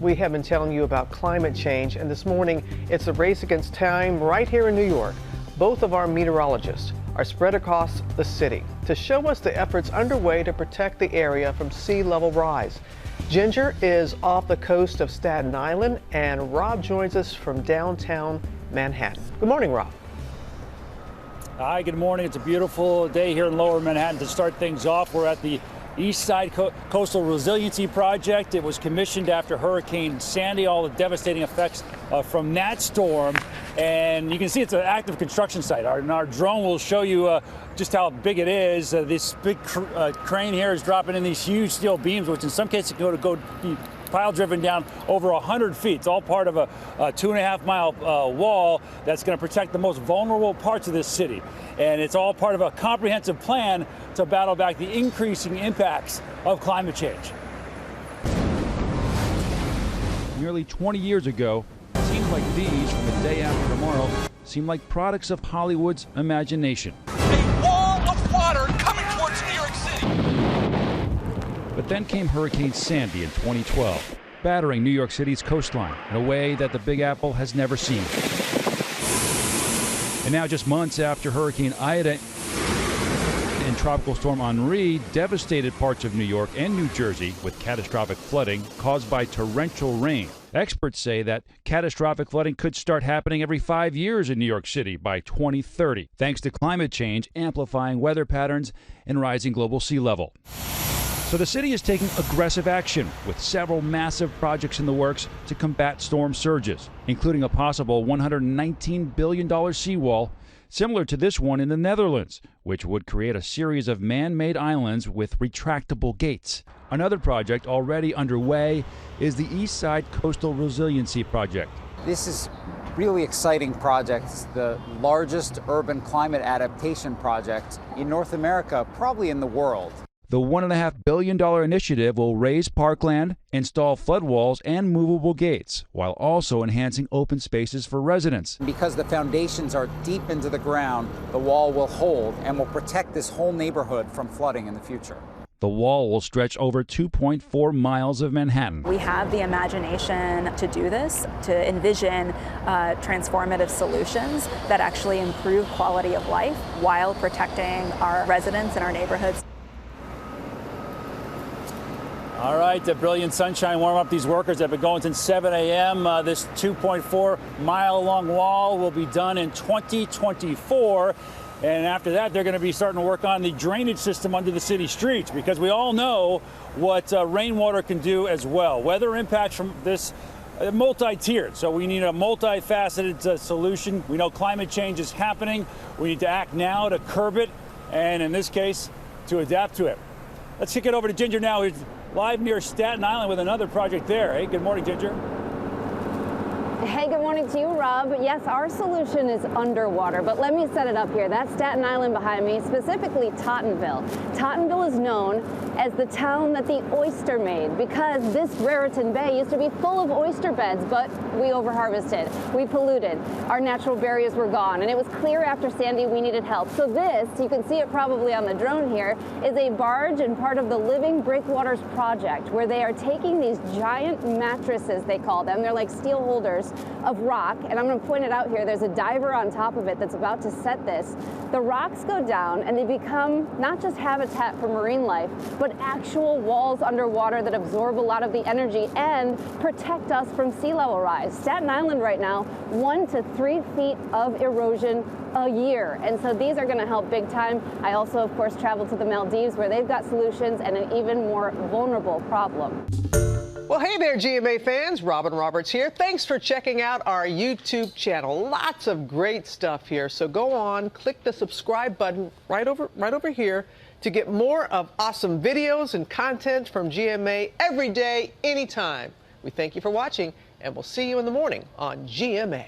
We have been telling you about climate change, and this morning it's a race against time right here in New York. Both of our meteorologists are spread across the city to show us the efforts underway to protect the area from sea level rise. Ginger is off the coast of Staten Island, and Rob joins us from downtown Manhattan. Good morning, Rob. Hi, good morning. It's a beautiful day here in Lower Manhattan. To start things off, we're at the East Side Coastal Resiliency Project. It was commissioned after Hurricane Sandy, all the devastating effects from that storm. And you can see it's an active construction site. Our drone will show you just how big it is. This big crane here is dropping in these huge steel beams, which in some cases go be pile driven down over 100 feet. It's all part of a 2.5 mile wall that's going to protect the most vulnerable parts of this city. And it's all part of a comprehensive plan to battle back the increasing impacts of climate change. Nearly 20 years ago, scenes like these from The Day After Tomorrow seem like products of Hollywood's imagination. A wall of water coming towards New York City. But then came Hurricane Sandy in 2012, battering New York City's coastline in a way that the Big Apple has never seen. And now, just months after Hurricane Ida and Tropical Storm Henri devastated parts of New York and New Jersey with catastrophic flooding caused by torrential rain. Experts say that catastrophic flooding could start happening every 5 years in New York City by 2030, thanks to climate change amplifying weather patterns and rising global sea level. So the city is taking aggressive action with several massive projects in the works to combat storm surges, including a possible $119 billion seawall, similar to this one in the Netherlands, which would create a series of man-made islands with retractable gates. Another project already underway is the East Side Coastal Resiliency Project. This is really exciting project. It's the largest urban climate adaptation project in North America, probably in the world. The $1.5 billion initiative will raise parkland, install flood walls and movable gates, while also enhancing open spaces for residents. Because the foundations are deep into the ground, the wall will hold and will protect this whole neighborhood from flooding in the future. The wall will stretch over 2.4 miles of Manhattan. We have the imagination to do this, to envision transformative solutions that actually improve quality of life while protecting our residents and our neighborhoods. All right, the brilliant sunshine warm up these workers that have been going since 7 a.m. This 2.4 mile long wall will be done in 2024. And after that, they're going to be starting to work on the drainage system under the city streets, because we all know what rainwater can do as well. Weather impacts from this multi-tiered, so we need a multifaceted solution. We know climate change is happening. We need to act now to curb it, and in this case, to adapt to it. Let's kick it over to Ginger now, who's live near Staten Island with another project there. Hey, good morning, Ginger. Hey, good morning to you, Rob. Yes, our solution is underwater, but let me set it up here. That's Staten Island behind me, specifically Tottenville. Tottenville is known as the town that the oyster made, because this Raritan Bay used to be full of oyster beds, but we overharvested, we polluted, our natural barriers were gone, and it was clear after Sandy we needed help. So this, you can see it probably on the drone here, is a barge and part of the Living Breakwaters project, where they are taking these giant mattresses, they call them, they're like steel holders of rock, and I'm going to point it out here. There's a diver on top of it that's about to set this. The rocks go down and they become not just habitat for marine life, but actual walls underwater that absorb a lot of the energy and protect us from sea level rise. Staten Island right now, 1 to 3 feet of erosion a year, and so these are going to help big time. I also, of course, traveled to the Maldives, where they've got solutions and an even more vulnerable problem. Well, hey there, GMA fans. Robin Roberts here. Thanks for checking out our YouTube channel. Lots of great stuff here. So go on, click the subscribe button right over here to get more of awesome videos and content from GMA every day, anytime. We thank you for watching, and we'll see you in the morning on GMA.